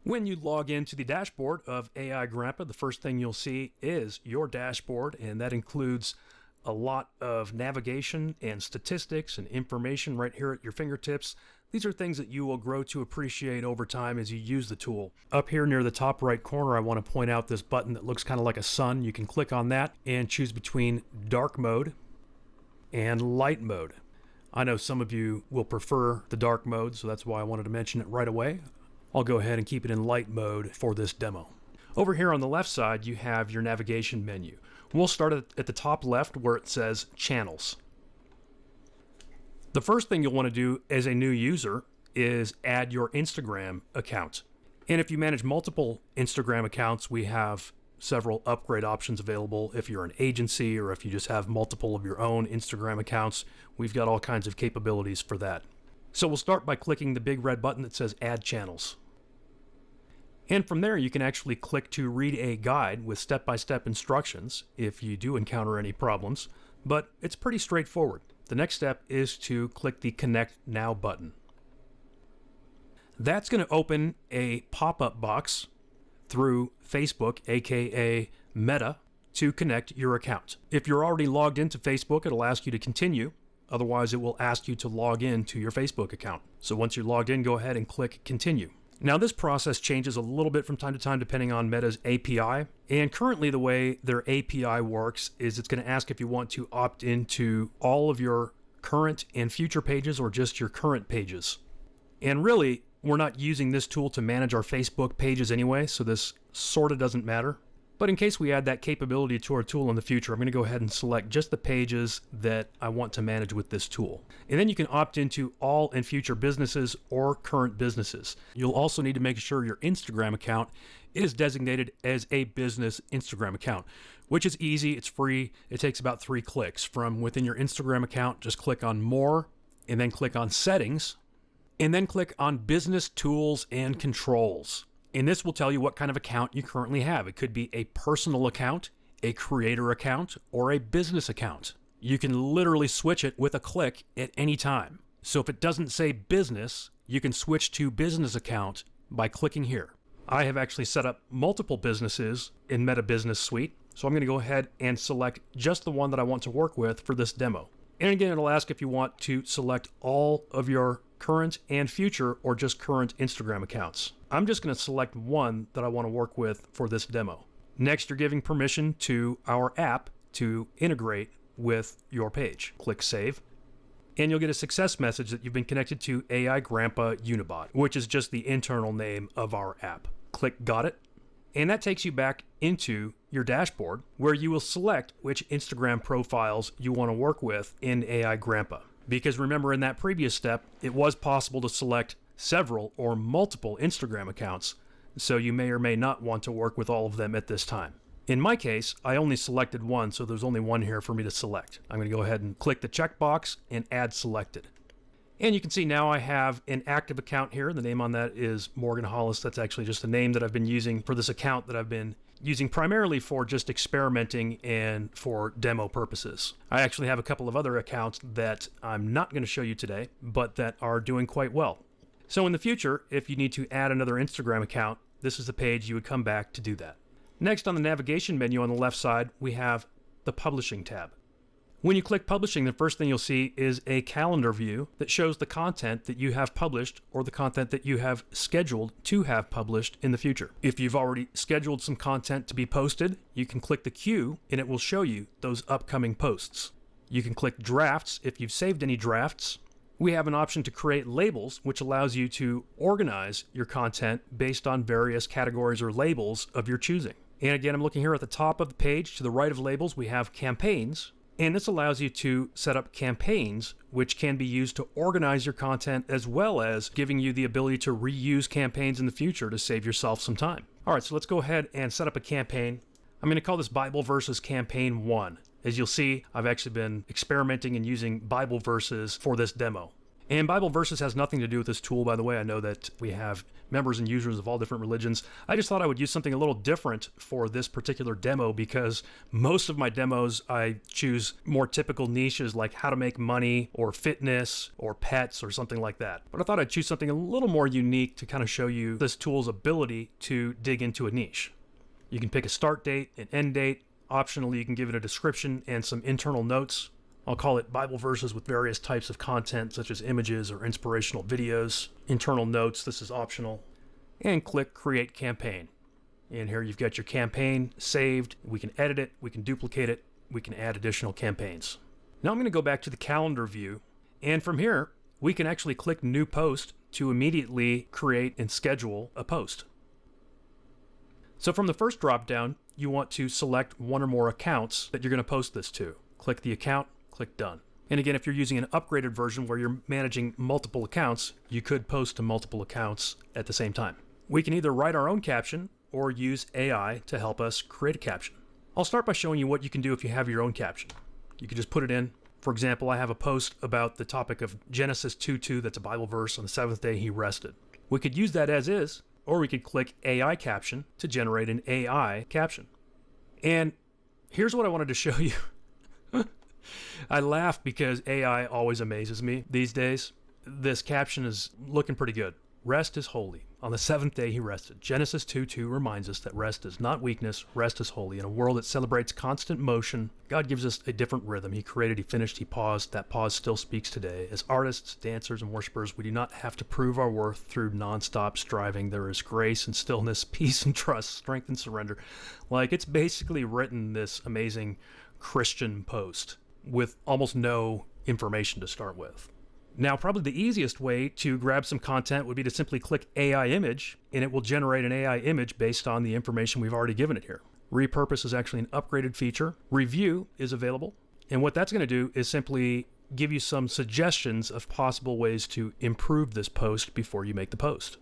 When you log into the dashboard of AI Grampa, the first thing you'll see is your dashboard, and that includes a lot of navigation and statistics and information right here at your fingertips. These are things that you will grow to appreciate over time as you use the tool. Up here near the top right corner, I want to point out this button that looks kind of like a sun. You can click on that and choose between dark mode and light mode. I know some of you will prefer the dark mode, so that's why I wanted to mention it right away. I'll go ahead and keep it in light mode for this demo. Over here on the left side, you have your navigation menu. We'll start at the top left where it says Channels. The first thing you'll want to do as a new user is add your Instagram account. And if you manage multiple Instagram accounts, we have several upgrade options available. If you're an agency or if you just have multiple of your own Instagram accounts, we've got all kinds of capabilities for that. So we'll start by clicking the big red button that says Add Channels. And from there, you can actually click to read a guide with step-by-step instructions if you do encounter any problems, but it's pretty straightforward. The next step is to click the Connect Now button. That's going to open a pop-up box through Facebook, aka Meta, to connect your account. If you're already logged into Facebook, it'll ask you to continue. Otherwise, it will ask you to log in to your Facebook account. So once you're logged in, go ahead and click Continue. Now, this process changes a little bit from time to time depending on Meta's API. And currently, the way their API works is it's going to ask if you want to opt into all of your current and future pages or just your current pages. And really, we're not using this tool to manage our Facebook pages anyway, so this sort of doesn't matter. But in case we add that capability to our tool in the future, I'm going to go ahead and select just the pages that I want to manage with this tool. And then you can opt into all and future businesses or current businesses. You'll also need to make sure your Instagram account is designated as a business Instagram account, which is easy, it's free, it takes about 3 clicks. From within your Instagram account, just click on More, and then click on Settings, and then click on Business Tools and Controls. And this will tell you what kind of account you currently have. It could be a personal account, a creator account, or a business account. You can literally switch it with a click at any time. So if it doesn't say business, you can switch to business account by clicking here. I have actually set up multiple businesses in Meta Business Suite, so I'm going to go ahead and select just the one that I want to work with for this demo. And again, it'll ask if you want to select all of your current and future or just current Instagram accounts. I'm just going to select one that I want to work with for this demo. Next, you're giving permission to our app to integrate with your page. Click Save, and you'll get a success message that you've been connected to AI Grampa Unibot, which is just the internal name of our app. Click Got It, and that takes you back into your dashboard where you will select which Instagram profiles you want to work with in AI Grampa. Because remember, in that previous step, it was possible to select several or multiple Instagram accounts, so you may or may not want to work with all of them at this time. In my case, I only selected one, so there's only one here for me to select. I'm going to go ahead and click the checkbox and Add Selected. And you can see now I have an active account here. The name on that is Morgan Hollis. That's actually just the name that I've been using for this account that I've been using primarily for just experimenting and for demo purposes. I actually have a couple of other accounts that I'm not going to show you today, but that are doing quite well. So in the future, if you need to add another Instagram account, this is the page you would come back to do that. Next, on the navigation menu on the left side, we have the Publishing tab. When you click Publishing, the first thing you'll see is a calendar view that shows the content that you have published or the content that you have scheduled to have published in the future. If you've already scheduled some content to be posted, you can click the queue and it will show you those upcoming posts. You can click Drafts if you've saved any drafts. We have an option to create labels, which allows you to organize your content based on various categories or labels of your choosing. And again, I'm looking here at the top of the page. To the right of labels, we have campaigns. And this allows you to set up campaigns, which can be used to organize your content as well as giving you the ability to reuse campaigns in the future to save yourself some time. All right, so let's go ahead and set up a campaign. I'm going to call this Bible Verses Campaign 1. As you'll see, I've actually been experimenting and using Bible verses for this demo. And Bible verses has nothing to do with this tool, by the way. I know that we have members and users of all different religions. I just thought I would use something a little different for this particular demo because most of my demos, I choose more typical niches like how to make money or fitness or pets or something like that. But I thought I'd choose something a little more unique to kind of show you this tool's ability to dig into a niche. You can pick a start date, an end date. Optionally, you can give it a description and some internal notes. I'll call it Bible verses with various types of content, such as images or inspirational videos. Internal notes, this is optional. And click Create Campaign. And here you've got your campaign saved. We can edit it, we can duplicate it, we can add additional campaigns. Now I'm going to go back to the calendar view. And from here, we can actually click New Post to immediately create and schedule a post. So from the first drop-down, you want to select one or more accounts that you're going to post this to. Click the account, click Done. And again, if you're using an upgraded version where you're managing multiple accounts, you could post to multiple accounts at the same time. We can either write our own caption or use AI to help us create a caption. I'll start by showing you what you can do if you have your own caption. You can just put it in. For example, I have a post about the topic of Genesis 2:2, that's a Bible verse, on the seventh day he rested. We could use that as is, or we could click AI caption to generate an AI caption. And here's what I wanted to show you. I laugh because AI always amazes me these days. This caption is looking pretty good. Rest is holy. On the seventh day he rested. Genesis 2:2 reminds us that rest is not weakness, rest is holy. In a world that celebrates constant motion, God gives us a different rhythm. He created, he finished, he paused. That pause still speaks today. As artists, dancers, and worshipers, we do not have to prove our worth through nonstop striving. There is grace and stillness, peace and trust, strength and surrender. Like, it's basically written this amazing Christian post with almost no information to start with. Now, probably the easiest way to grab some content would be to simply click AI image, and it will generate an AI image based on the information we've already given it here. Repurpose is actually an upgraded feature. Review is available. And what that's going to do is simply give you some suggestions of possible ways to improve this post before you make the post.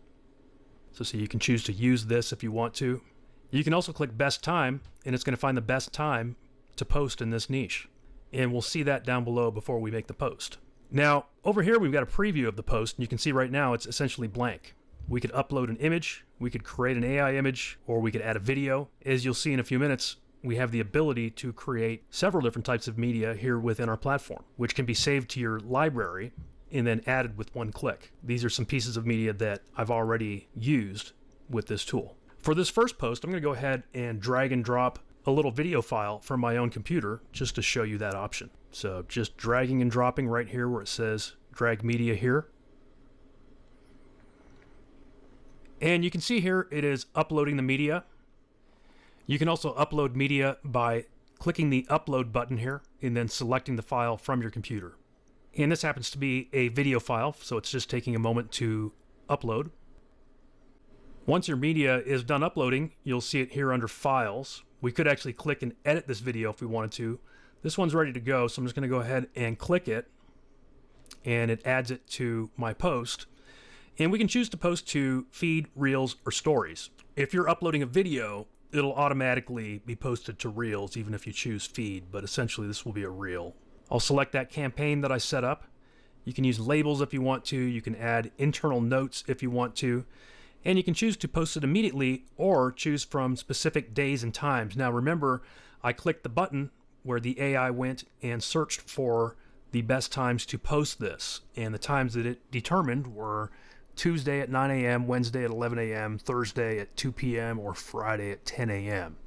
So you can choose to use this if you want to. You can also click best time, and it's going to find the best time to post in this niche. And we'll see that down below before we make the post. Now, over here we've got a preview of the post, and you can see right now it's essentially blank. We could upload an image, we could create an AI image, or we could add a video. As you'll see in a few minutes, we have the ability to create several different types of media here within our platform, which can be saved to your library and then added with one click. These are some pieces of media that I've already used with this tool. For this first post, I'm going to go ahead and drag and drop a little video file from my own computer just to show you that option. So just dragging and dropping right here where it says drag media here. And you can see here it is uploading the media. You can also upload media by clicking the upload button here and then selecting the file from your computer. And this happens to be a video file, so it's just taking a moment to upload. Once your media is done uploading, you'll see it here under Files. We could actually click and edit this video if we wanted to. This one's ready to go, so I'm just going to go ahead and click it, and it adds it to my post. And we can choose to post to feed, reels, or stories. If you're uploading a video, it'll automatically be posted to reels, even if you choose feed, but essentially this will be a reel. I'll select that campaign that I set up. You can use labels if you want to. You can add internal notes if you want to. And you can choose to post it immediately or choose from specific days and times. Now remember, I clicked the button where the AI went and searched for the best times to post this. And the times that it determined were Tuesday at 9 a.m., Wednesday at 11 a.m., Thursday at 2 p.m., or Friday at 10 a.m.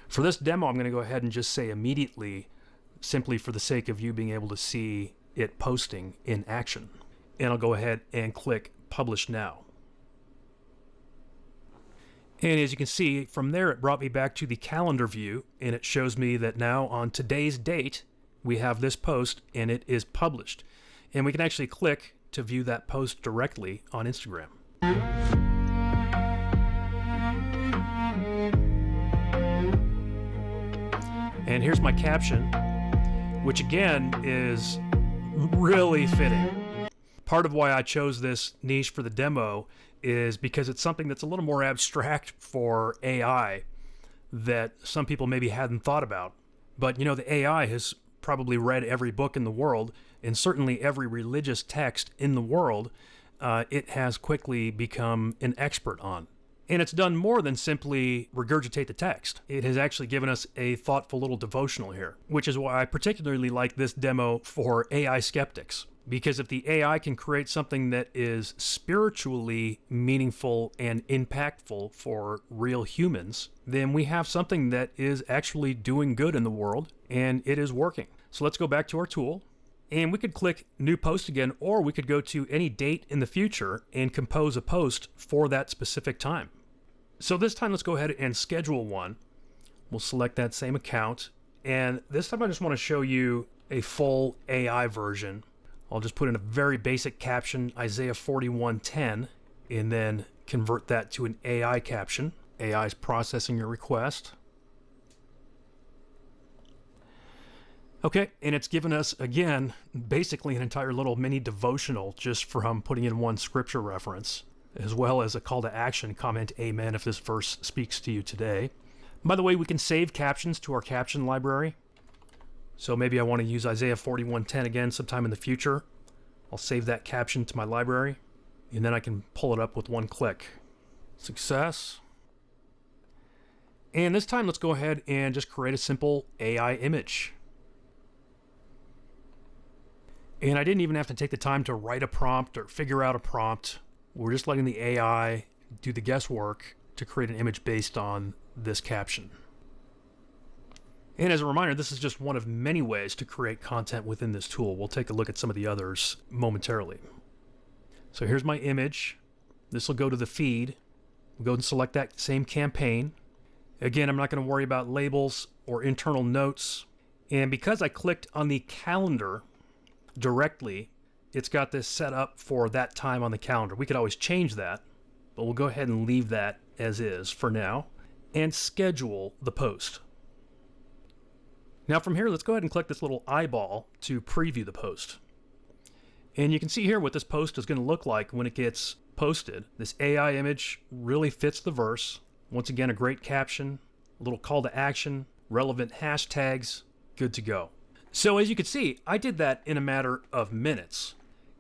For this demo, I'm going to go ahead and just say immediately, simply for the sake of you being able to see it posting in action. And I'll go ahead and click Publish Now. And as you can see, from there it brought me back to the calendar view, and it shows me that now on today's date, we have this post and it is published. And we can actually click to view that post directly on Instagram. And here's my caption, which again is really fitting. Part of why I chose this niche for the demo is because it's something that's a little more abstract for AI that some people maybe hadn't thought about. But you know, the AI has probably read every book in the world, and certainly every religious text in the world, it has quickly become an expert on. And it's done more than simply regurgitate the text. It has actually given us a thoughtful little devotional here, which is why I particularly like this demo for AI skeptics. Because if the AI can create something that is spiritually meaningful and impactful for real humans, then we have something that is actually doing good in the world, and it is working. So let's go back to our tool, and we could click New Post again, or we could go to any date in the future and compose a post for that specific time. So this time, let's go ahead and schedule one. We'll select that same account, and this time I just want to show you a full AI version. I'll just put in a very basic caption, Isaiah 41:10, and then convert that to an AI caption. AI is processing your request. Okay, and it's given us, again, basically an entire little mini devotional just from putting in one scripture reference, as well as a call to action, comment amen if this verse speaks to you today. By the way, we can save captions to our caption library. So maybe I want to use Isaiah 41:10 again sometime in the future. I'll save that caption to my library, and then I can pull it up with one click. Success. And this time, let's go ahead and just create a simple AI image. And I didn't even have to take the time to write a prompt or figure out a prompt. We're just letting the AI do the guesswork to create an image based on this caption. And as a reminder, this is just one of many ways to create content within this tool. We'll take a look at some of the others momentarily. So here's my image. This will go to the feed. We'll go and select that same campaign. Again, I'm not going to worry about labels or internal notes. And because I clicked on the calendar directly, it's got this set up for that time on the calendar. We could always change that, but we'll go ahead and leave that as is for now and schedule the post. Now from here, let's go ahead and click this little eyeball to preview the post. And you can see here what this post is going to look like when it gets posted. This AI image really fits the verse. Once again, a great caption, a little call to action, relevant hashtags, good to go. So as you can see, I did that in a matter of minutes.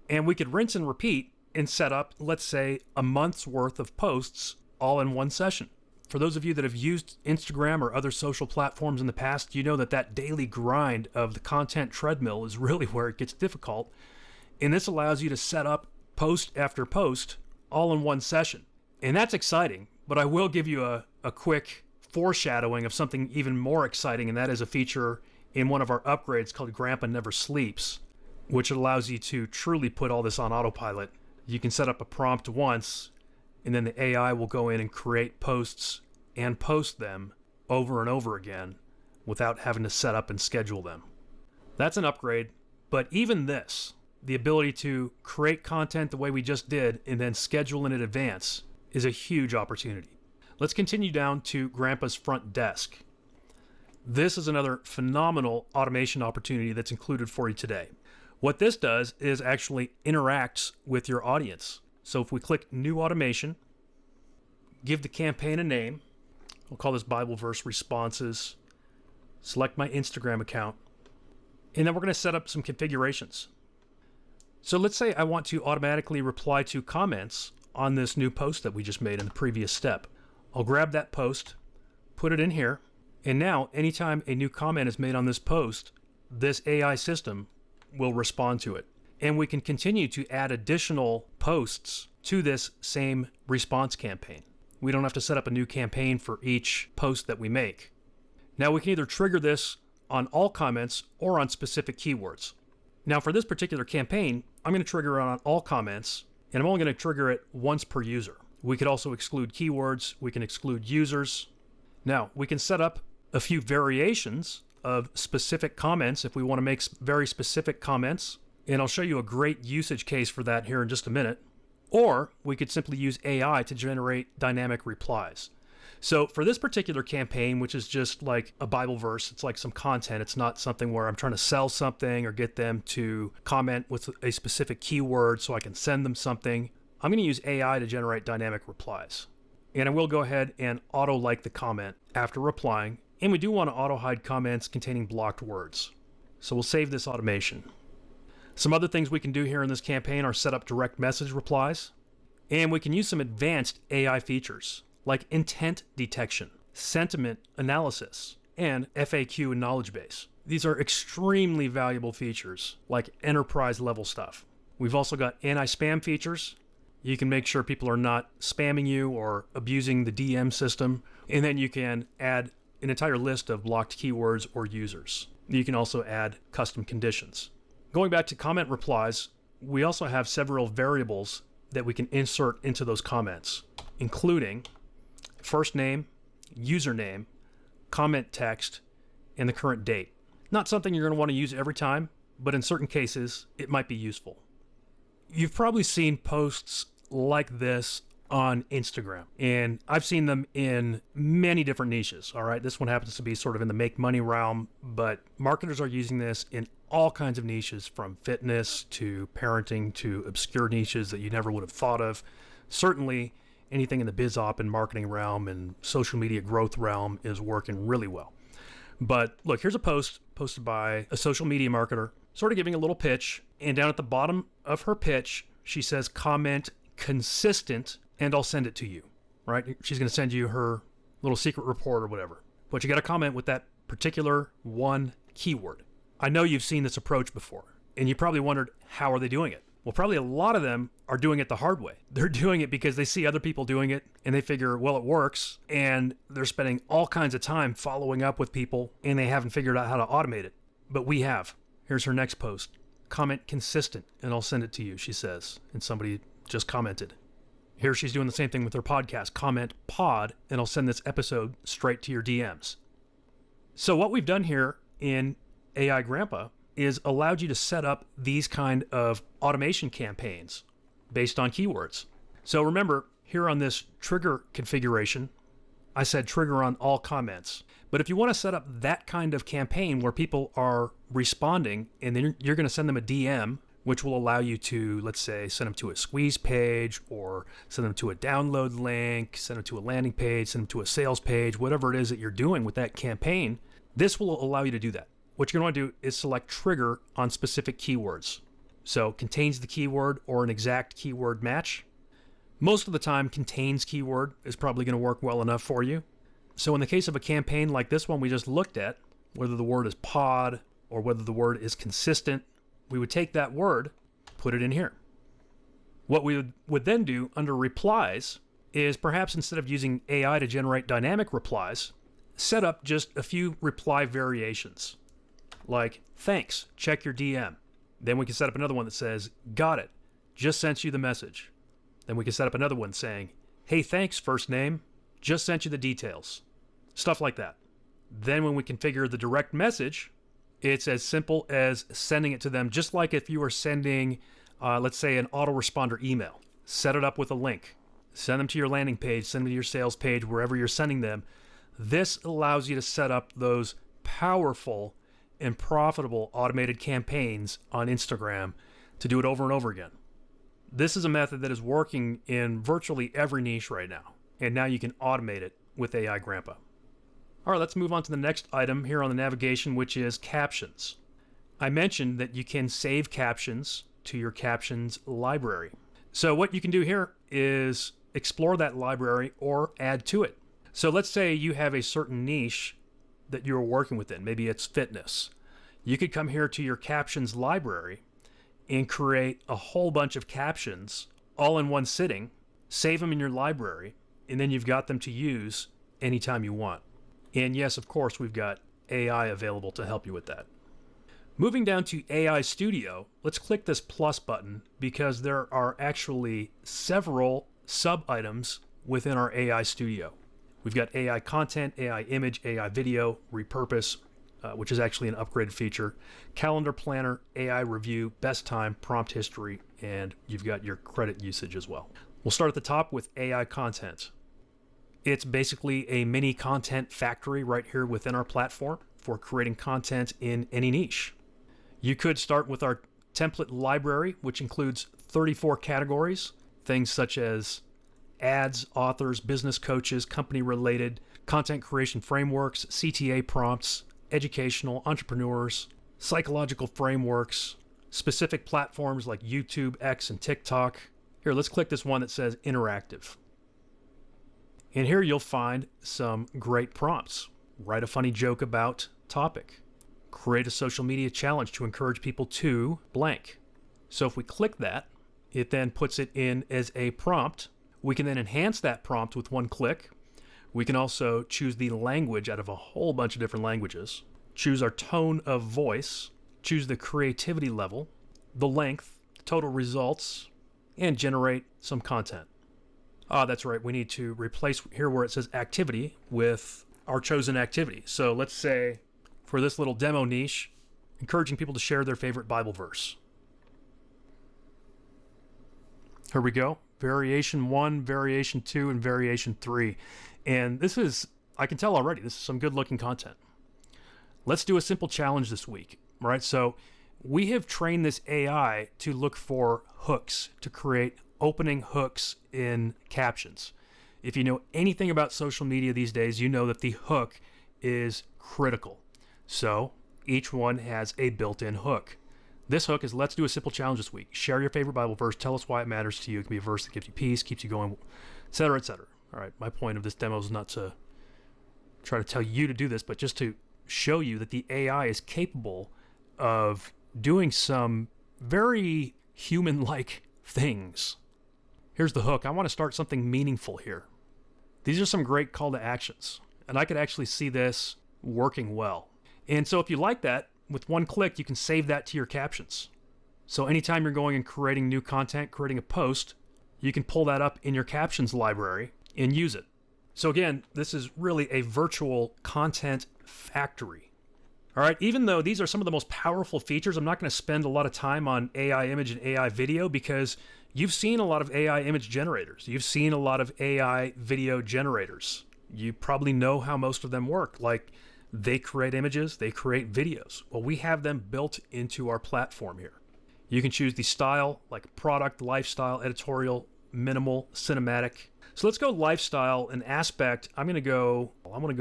And we could rinse and repeat and set up, let's say, a month's worth of posts all in one session. For those of you that have used Instagram or other social platforms in the past, you know that that daily grind of the content treadmill is really where it gets difficult. And this allows you to set up post after post all in one session. And that's exciting, but I will give you a quick foreshadowing of something even more exciting, and that is a feature in one of our upgrades called Grampa Never Sleeps, which allows you to truly put all this on autopilot. You can set up a prompt once, and then the AI will go in and create posts and post them over and over again without having to set up and schedule them. That's an upgrade, but even this, the ability to create content the way we just did and then schedule in advance, is a huge opportunity. Let's continue down to Grandpa's front desk. This is another phenomenal automation opportunity that's included for you today. What this does is actually interacts with your audience. So if we click New Automation, give the campaign a name, we'll call this Bible Verse Responses, select my Instagram account, and then we're going to set up some configurations. So let's say I want to automatically reply to comments on this new post that we just made in the previous step. I'll grab that post, put it in here, and now anytime a new comment is made on this post, this AI system will respond to it. And we can continue to add additional posts to this same response campaign. We don't have to set up a new campaign for each post that we make. Now we can either trigger this on all comments or on specific keywords. Now for this particular campaign, I'm going to trigger it on all comments, and I'm only going to trigger it once per user. We could also exclude keywords. We can exclude users. Now we can set up a few variations of specific comments if we want to make very specific comments. And I'll show you a great usage case for that here in just a minute. Or we could simply use AI to generate dynamic replies. So for this particular campaign, which is just like a Bible verse, it's like some content. It's not something where I'm trying to sell something or get them to comment with a specific keyword so I can send them something. I'm going to use AI to generate dynamic replies. And I will go ahead and auto-like the comment after replying. And we do want to auto-hide comments containing blocked words. So we'll save this automation. Some other things we can do here in this campaign are set up direct message replies, and we can use some advanced AI features like intent detection, sentiment analysis, and FAQ and knowledge base. These are extremely valuable features, like enterprise level stuff. We've also got anti-spam features. You can make sure people are not spamming you or abusing the DM system. And then you can add an entire list of blocked keywords or users. You can also add custom conditions. Going back to comment replies, we also have several variables that we can insert into those comments, including first name, username, comment text, and the current date. Not something you're going to want to use every time, but in certain cases, it might be useful. You've probably seen posts like this on Instagram, and I've seen them in many different niches, all right? This one happens to be sort of in the make money realm, but marketers are using this in all kinds of niches, from fitness to parenting to obscure niches that you never would have thought of. Certainly, anything in the biz op and marketing realm and social media growth realm is working really well. But look, here's a post posted by a social media marketer, sort of giving a little pitch. And down at the bottom of her pitch, she says, comment consistent, and I'll send it to you, right? She's going to send you her little secret report or whatever. But you got to comment with that particular one keyword. I know you've seen this approach before, and you probably wondered, how are they doing it? Well, probably a lot of them are doing it the hard way. They're doing it because they see other people doing it and they figure, well, it works, and they're spending all kinds of time following up with people and they haven't figured out how to automate it. But we have. Here's her next post. Comment consistent and I'll send it to you, she says. And somebody just commented. Here she's doing the same thing with her podcast. Comment pod and I'll send this episode straight to your DMs. So what we've done here in AI Grampa is allowed you to set up these kind of automation campaigns based on keywords. So remember, here on this trigger configuration, I said trigger on all comments. But if you want to set up that kind of campaign where people are responding and then you're going to send them a DM, which will allow you to, let's say, send them to a squeeze page or send them to a download link, send them to a landing page, send them to a sales page, whatever it is that you're doing with that campaign, this will allow you to do that. What you're going to want to do is select trigger on specific keywords. So contains the keyword or an exact keyword match. Most of the time, contains keyword is probably going to work well enough for you. So in the case of a campaign like this one we just looked at, whether the word is pod or whether the word is consistent, we would take that word, put it in here. What we would then do under replies is perhaps instead of using AI to generate dynamic replies, set up just a few reply variations. Like, thanks, check your DM. Then we can set up another one that says, got it, just sent you the message. Then we can set up another one saying, hey, thanks, first name, just sent you the details. Stuff like that. Then when we configure the direct message, it's as simple as sending it to them, just like if you were sending, let's say, an autoresponder email. Set it up with a link. Send them to your landing page, send them to your sales page, wherever you're sending them. This allows you to set up those powerful and profitable automated campaigns on Instagram to do it over and over again. This is a method that is working in virtually every niche right now, and now you can automate it with AI Grampa. All right, let's move on to the next item here on the navigation, which is captions. I mentioned that you can save captions to your captions library. So what you can do here is explore that library or add to it. So let's say you have a certain niche that you're working within. Maybe it's fitness. You could come here to your captions library and create a whole bunch of captions all in one sitting, save them in your library, and then you've got them to use anytime you want. And yes, of course, we've got AI available to help you with that. Moving down to AI Studio, let's click this plus button because there are actually several sub-items within our AI Studio. We've got AI content, AI image, AI video, repurpose, which is actually an upgraded feature, calendar planner, AI review, best time, prompt history, and you've got your credit usage as well. We'll start at the top with AI content. It's basically a mini content factory right here within our platform for creating content in any niche. You could start with our template library, which includes 34 categories, things such as ads, authors, business coaches, company-related, content creation frameworks, CTA prompts, educational, entrepreneurs, psychological frameworks, specific platforms like YouTube, X, and TikTok. Here, let's click this one that says interactive. And here you'll find some great prompts. Write a funny joke about topic. Create a social media challenge to encourage people to blank. So if we click that, it then puts it in as a prompt. We can then enhance that prompt with one click. We can also choose the language out of a whole bunch of different languages. Choose our tone of voice. Choose the creativity level, the length, total results, and generate some content. That's right. We need to replace here where it says activity with our chosen activity. So let's say for this little demo niche, encouraging people to share their favorite Bible verse. Here we go. Variation 1, variation 2, and variation 3. And this is, I can tell already, this is some good looking content. Let's do a simple challenge this week, right? So we have trained this AI to look for hooks, to create opening hooks in captions. If you know anything about social media these days, you know that the hook is critical. So each one has a built-in hook. This hook is, let's do a simple challenge this week. Share your favorite Bible verse. Tell us why it matters to you. It can be a verse that gives you peace, keeps you going, etc., etc. All right, my point of this demo is not to try to tell you to do this, but just to show you that the AI is capable of doing some very human-like things. Here's the hook. I want to start something meaningful here. These are some great call to actions, and I could actually see this working well. And so if you like that, with one click, you can save that to your captions. So anytime you're going and creating new content, creating a post, you can pull that up in your captions library and use it. So again, this is really a virtual content factory. All right, even though these are some of the most powerful features, I'm not going to spend a lot of time on AI image and AI video because you've seen a lot of AI image generators. You've seen a lot of AI video generators. You probably know how most of them work. Like, they create images, they create videos. Well, we have them built into our platform here. You can choose the style, like product, lifestyle, editorial, minimal, cinematic. So let's go lifestyle and aspect. I'm going to go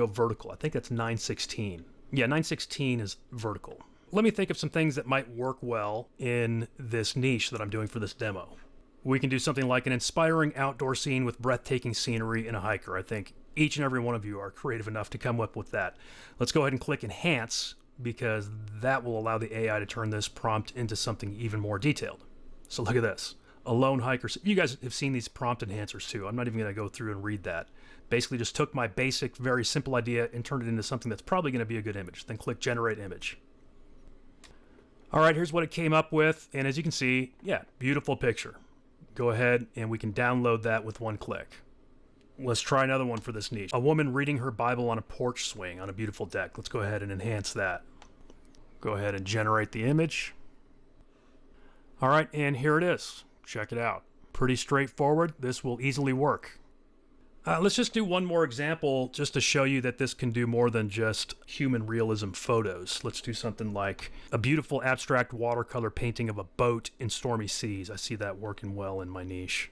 vertical. I think that's 916. Yeah, 916 is vertical. Let me think of some things that might work well in this niche that I'm doing for this demo. We can do something like an inspiring outdoor scene with breathtaking scenery and a hiker. I think each and every one of you are creative enough to come up with that. Let's go ahead and click Enhance because that will allow the AI to turn this prompt into something even more detailed. So look at this. A lone hiker. You guys have seen these prompt enhancers too. I'm not even going to go through and read that. Basically just took my basic, very simple idea and turned it into something that's probably going to be a good image. Then click Generate Image. All right, here's what it came up with. And as you can see, yeah, beautiful picture. Go ahead and we can download that with one click. Let's try another one for this niche. A woman reading her Bible on a porch swing on a beautiful deck. Let's go ahead and enhance that. Go ahead and generate the image. All right, and here it is. Check it out. Pretty straightforward. This will easily work. Let's just do one more example just to show you that this can do more than just human realism photos. Let's do something like a beautiful abstract watercolor painting of a boat in stormy seas. I see that working well in my niche.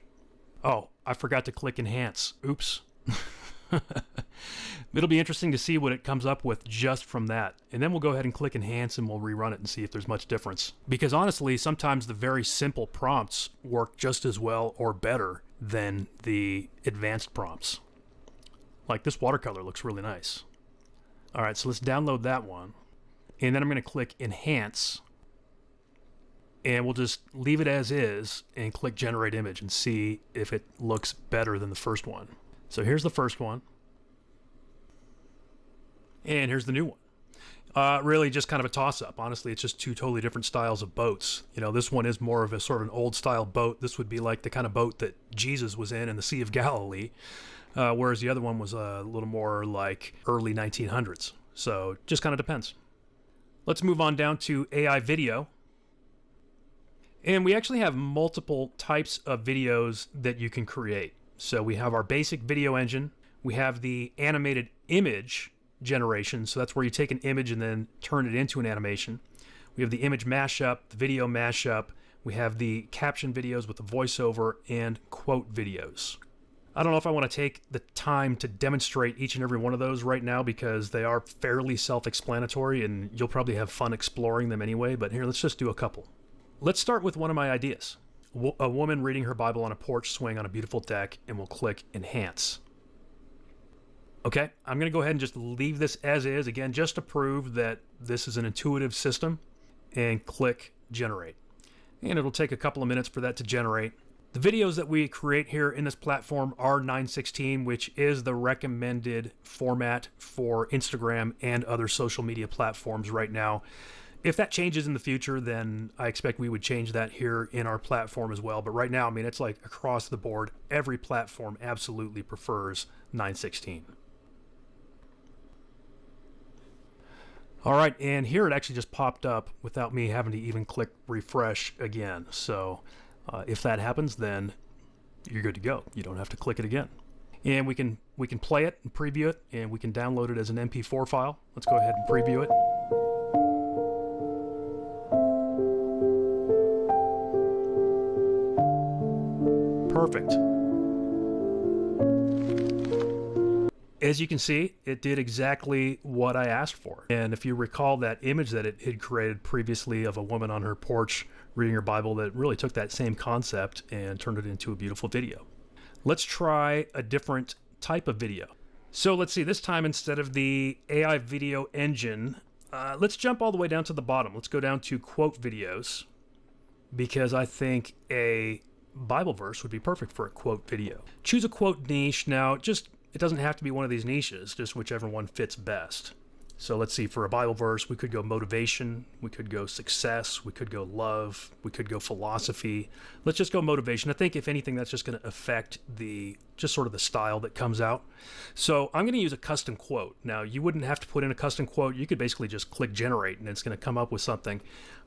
Oh, I forgot to click Enhance. Oops. It'll be interesting to see what it comes up with just from that. And then we'll go ahead and click Enhance and we'll rerun it and see if there's much difference. Because honestly, sometimes the very simple prompts work just as well or better than the advanced prompts. Like this watercolor looks really nice. All right, so let's download that one. And then I'm going to click Enhance. And we'll just leave it as is and click Generate Image and see if it looks better than the first one. So here's the first one. And here's the new one. Really just kind of a toss-up. Honestly, it's just two totally different styles of boats. You know, this one is more of a sort of an old-style boat. This would be like the kind of boat that Jesus was in the Sea of Galilee, whereas the other one was a little more like early 1900s. So just kind of depends. Let's move on down to AI video. And we actually have multiple types of videos that you can create. So we have our basic video engine. We have the animated image generation. So that's where you take an image and then turn it into an animation. We have the image mashup, the video mashup. We have the caption videos with the voiceover and quote videos. I don't know if I want to take the time to demonstrate each and every one of those right now because they are fairly self-explanatory and you'll probably have fun exploring them anyway, but here, let's just do a couple. Let's start with one of my ideas. A woman reading her Bible on a porch swing on a beautiful deck, and we'll click Enhance. Okay, I'm going to go ahead and just leave this as is, again, just to prove that this is an intuitive system, and click Generate. And it'll take a couple of minutes for that to generate. The videos that we create here in this platform are 9:16, which is the recommended format for Instagram and other social media platforms right now. If that changes in the future, then I expect we would change that here in our platform as well. But right now, I mean, it's like across the board, every platform absolutely prefers 9:16. All right, and here it actually just popped up without me having to even click refresh again. So if that happens, then you're good to go. You don't have to click it again. And we can play it and preview it, and we can download it as an MP4 file. Let's go ahead and preview it. Perfect. As you can see, it did exactly what I asked for. And if you recall that image that it had created previously of a woman on her porch reading her Bible, that really took that same concept and turned it into a beautiful video. Let's try a different type of video. So let's see, this time instead of the AI video engine, let's jump all the way down to the bottom. Let's go down to quote videos, because I think a Bible verse would be perfect for a quote video. Choose a quote niche. Now, it doesn't have to be one of these niches, just whichever one fits best. So let's see, for a Bible verse, we could go motivation, we could go success, we could go love, we could go philosophy. Let's just go motivation. I think if anything, that's just going to affect just sort of the style that comes out. So I'm going to use a custom quote. Now, you wouldn't have to put in a custom quote. You could basically just click generate and it's going to come up with something.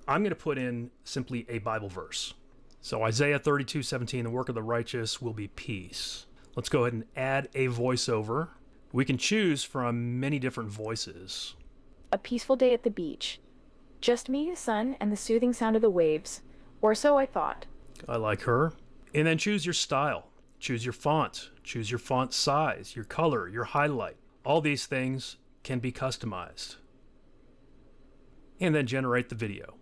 I'm going to put in simply a Bible verse. So Isaiah 32:17, the work of the righteous will be peace. Let's go ahead and add a voiceover. We can choose from many different voices. A peaceful day at the beach. Just me, the sun, and the soothing sound of the waves. Or so I thought. I like her. And then choose your style. Choose your font. Choose your font size, your color, your highlight. All these things can be customized. And then generate the video.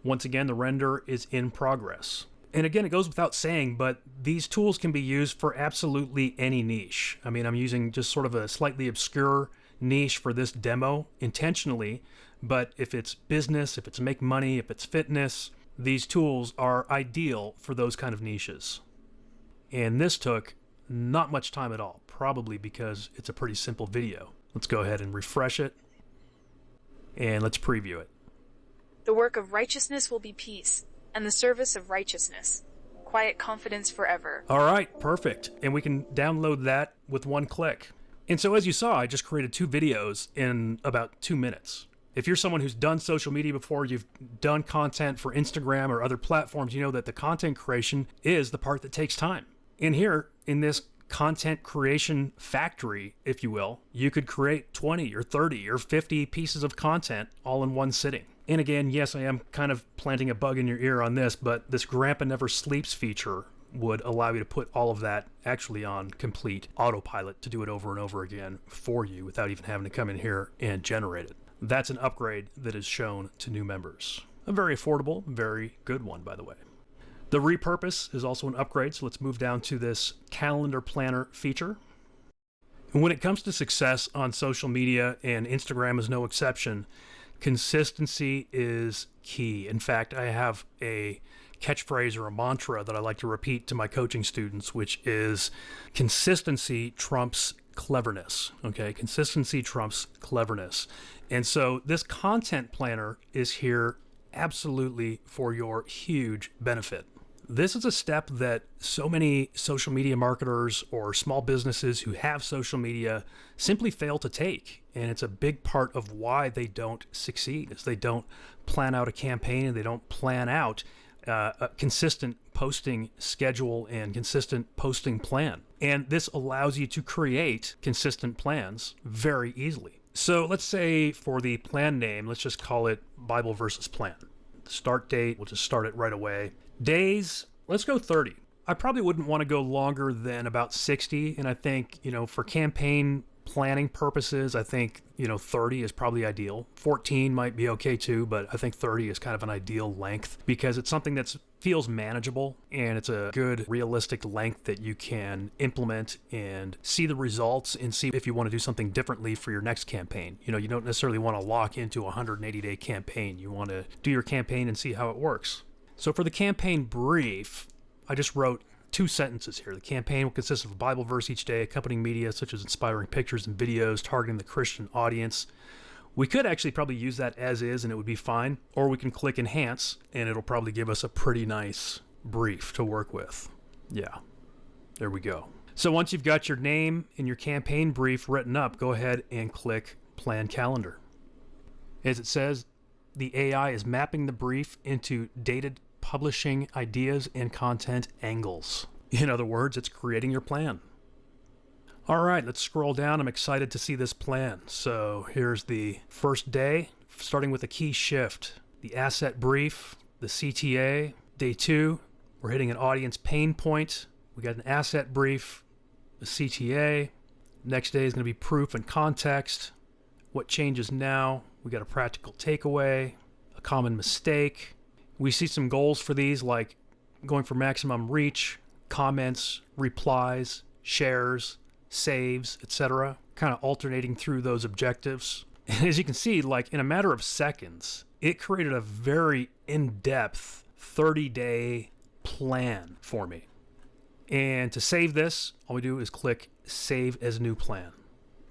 Once again, the render is in progress. And again, it goes without saying, but these tools can be used for absolutely any niche. I mean, I'm using just sort of a slightly obscure niche for this demo intentionally, but if it's business, if it's make money, if it's fitness, these tools are ideal for those kind of niches. And this took not much time at all, probably because it's a pretty simple video. Let's go ahead and refresh it, and let's preview it. The work of righteousness will be peace, and the service of righteousness, quiet confidence forever. All right, perfect. And we can download that with one click. And so as you saw, I just created 2 videos in about 2 minutes. If you're someone who's done social media before, you've done content for Instagram or other platforms, you know that the content creation is the part that takes time. And here, in this content creation factory, if you will, you could create 20 or 30 or 50 pieces of content all in one sitting. And again, yes, I am kind of planting a bug in your ear on this, but this Grampa Never Sleeps feature would allow you to put all of that actually on complete autopilot to do it over and over again for you without even having to come in here and generate it. That's an upgrade that is shown to new members. A very affordable, very good one, by the way. The repurpose is also an upgrade, so let's move down to this calendar planner feature. And when it comes to success on social media, and Instagram is no exception, consistency is key. In fact, I have a catchphrase or a mantra that I like to repeat to my coaching students, which is consistency trumps cleverness. Okay, consistency trumps cleverness. And so this content planner is here absolutely for your huge benefit. This is a step that so many social media marketers or small businesses who have social media simply fail to take. And it's a big part of why they don't succeed, is they don't plan out a campaign and they don't plan out a consistent posting schedule and consistent posting plan. And this allows you to create consistent plans very easily. So let's say for the plan name, let's just call it Bible versus Plan. Start date, we'll just start it right away. Days, let's go 30. I probably wouldn't want to go longer than about 60. And I think, for campaign planning purposes, I think, 30 is probably ideal. 14 might be okay too, but I think 30 is kind of an ideal length because it's something that feels manageable and it's a good realistic length that you can implement and see the results and see if you want to do something differently for your next campaign. You don't necessarily want to lock into a 180-day campaign. You want to do your campaign and see how it works. So for the campaign brief, I just wrote 2 sentences here. The campaign will consist of a Bible verse each day, accompanying media such as inspiring pictures and videos targeting the Christian audience. We could actually probably use that as is and it would be fine, or we can click enhance and it'll probably give us a pretty nice brief to work with. Yeah, there we go. So once you've got your name and your campaign brief written up, go ahead and click Plan Calendar. As it says, the AI is mapping the brief into dated publishing ideas and content angles. In other words, it's creating your plan. All right, let's scroll down. I'm excited to see this plan. So here's the first day, starting with a key shift, the asset brief, the CTA. Day 2, we're hitting an audience pain point. We got an asset brief, a CTA. Next day is going to be proof and context. What changes now? We got a practical takeaway, a common mistake. We see some goals for these like going for maximum reach, comments, replies, shares, saves, etc. Kind of alternating through those objectives. And as you can see, like in a matter of seconds, it created a very in-depth 30-day plan for me. And to save this, all we do is click Save as New Plan.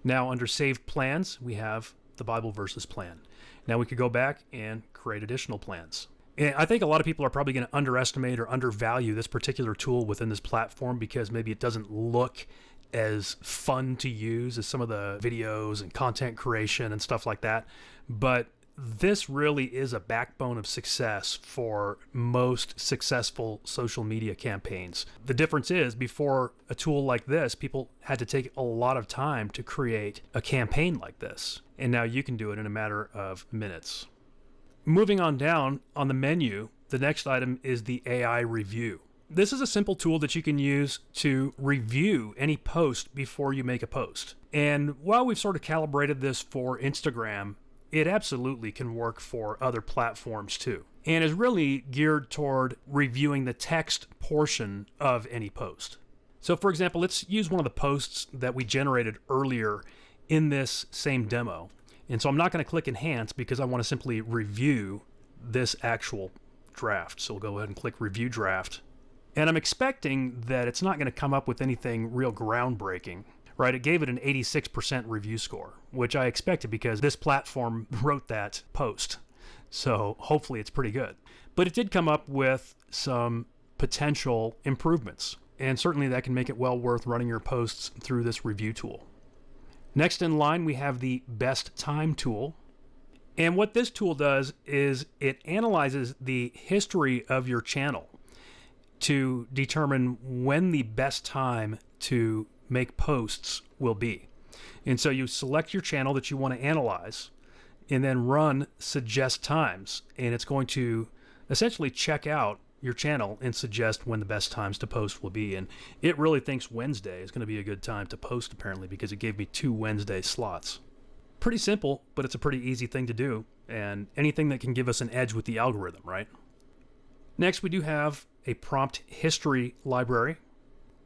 Now under Saved Plans, we have the Bible Verses plan. Now we could go back and create additional plans. And I think a lot of people are probably going to underestimate or undervalue this particular tool within this platform because maybe it doesn't look as fun to use as some of the videos and content creation and stuff like that. But this really is a backbone of success for most successful social media campaigns. The difference is before a tool like this, people had to take a lot of time to create a campaign like this. And now you can do it in a matter of minutes. Moving on down on the menu, the next item is the AI review. This is a simple tool that you can use to review any post before you make a post. And while we've sort of calibrated this for Instagram, it absolutely can work for other platforms too. And is really geared toward reviewing the text portion of any post. So for example, let's use one of the posts that we generated earlier in this same demo. And so I'm not going to click enhance because I want to simply review this actual draft. So we'll go ahead and click review draft. And I'm expecting that it's not going to come up with anything real groundbreaking, right? It gave it an 86% review score, which I expected because this platform wrote that post. So hopefully it's pretty good. But it did come up with some potential improvements. And certainly that can make it well worth running your posts through this review tool. Next in line, we have the best time tool. And what this tool does is it analyzes the history of your channel to determine when the best time to make posts will be. And so you select your channel that you want to analyze and then run suggest times. And it's going to essentially check out your channel and suggest when the best times to post will be. And it really thinks Wednesday is going to be a good time to post apparently because it gave me 2 Wednesday slots. Pretty simple, but it's a pretty easy thing to do. And anything that can give us an edge with the algorithm, right? Next, we do have a prompt history library.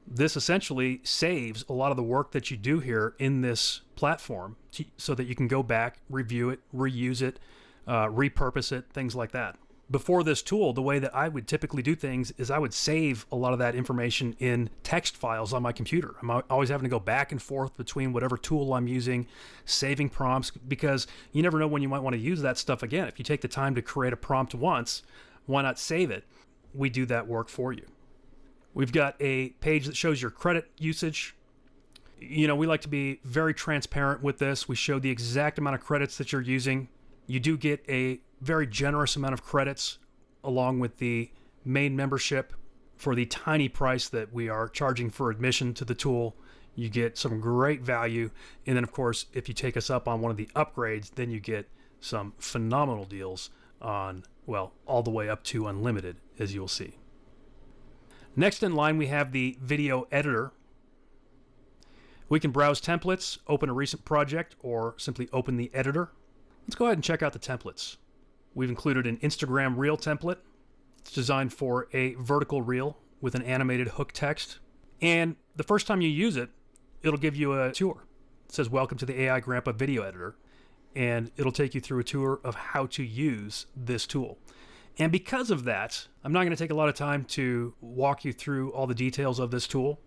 This essentially saves a lot of the work that you do here in this platform so that you can go back, review it, reuse it, repurpose it, things like that. Before this tool, the way that I would typically do things is I would save a lot of that information in text files on my computer. I'm always having to go back and forth between whatever tool I'm using, saving prompts, because you never know when you might want to use that stuff again. If you take the time to create a prompt once, why not save it? We do that work for you. We've got a page that shows your credit usage. We like to be very transparent with this. We show the exact amount of credits that you're using. You do get a very generous amount of credits along with the main membership. For the tiny price that we are charging for admission to the tool, you get some great value. And then of course, if you take us up on one of the upgrades, then you get some phenomenal deals on, well, all the way up to unlimited, as you'll see. Next in line, we have the video editor. We can browse templates, open a recent project, or simply open the editor. Let's go ahead and check out the templates. We've included an Instagram reel template. It's designed for a vertical reel with an animated hook text. And the first time you use it, it'll give you a tour. It says, "Welcome to the AI Grampa video editor." And it'll take you through a tour of how to use this tool. And because of that, I'm not going to take a lot of time to walk you through all the details of this tool,